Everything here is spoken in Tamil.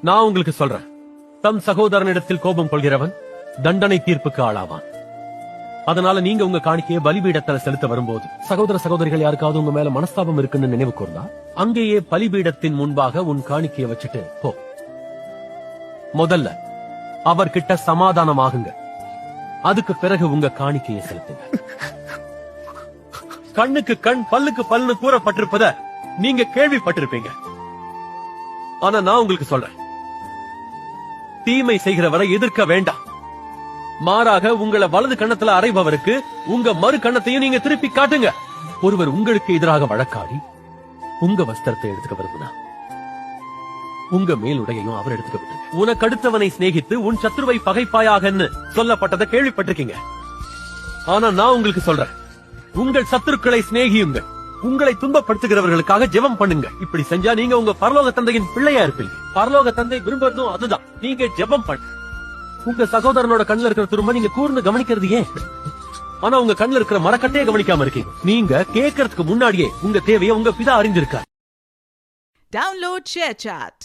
நான் உங்களுக்கு சொல்றேன், தம் சகோதரனிடத்தில் கோபம் கொள்கிறவன் தண்டனை தீர்ப்புக்கு ஆளாவான். அதனால நீங்க உங்க காணிக்கையை பலிபீடத்துல செலுத்த வரும்போது சகோதர சகோதரிகள் யாருக்காவது உங்க மேல மனஸ்தாபம் இருக்குன்னு நினைவு கூர்ந்தா அங்கேயே பலிபீடத்தின் முன்பாக உன் காணிக்கையை வச்சுட்டு போ. முதல்ல அவர்கிட்ட சமாதானமாகுங்க. அதுக்கு பிறகு உங்க காணிக்கையை செலுத்துங்க. கண்ணுக்கு கண் பல்லுக்கு பல்லுன்னு கூறப்பட்டிருப்பத நீங்க கேள்விப்பட்டிருப்பீங்க. ஆனா நான் உங்களுக்கு சொல்றேன், தீமை செய்கிறவரை எதிர்க்க வேண்டாம். மாறாக உங்களை வலது கண்ணத்துல அறைபவருக்கு உங்க மறு கண்ணத்தையும் நீங்க திருப்பி காட்டுங்க. ஒருவர் உங்களுக்கு எதிராக வழக்காடி உங்க வஸ்திரத்தை எடுத்துக்க விரும்பினா உங்க மேலுடையையும் அவர் எடுத்துக்க விட்டுங்க. உனக்கு அடுத்தவனை சிநேகித்து உன் சத்துருவை பகைப்பாயாகன்னு சொல்லப்பட்டதை கேள்விப்பட்டிருக்கீங்க. ஆனா நான் உங்களுக்கு சொல்றேன், உங்கள் சத்துருக்களை சிநேகியுங்க, உங்களை துன்பப்படுத்துகிறவர்களுக்காக ஜெபம் பண்ணுங்க. இப்படி செஞ்சா நீங்க உங்க பரலோக தந்தையின் பிள்ளையா இருப்பீங்க. பரலோக தந்தை விரும்புறதும் அதுதான், நீங்க ஜெபம் பண்ண. உங்க சகோதரனோட கண்ணுல இருக்கிற துரும்ப நீங்க கூர்ந்து கவனிக்கிறது ஏன்? ஆனா உங்க கண்ணுல இருக்கிற மரக்கட்டையே கவனிக்காம இருக்கீங்க. நீங்க கேட்கறதுக்கு முன்னாடியே உங்க தேவையை உங்க பிதா அறிந்திருக்கார். Download ShareChat.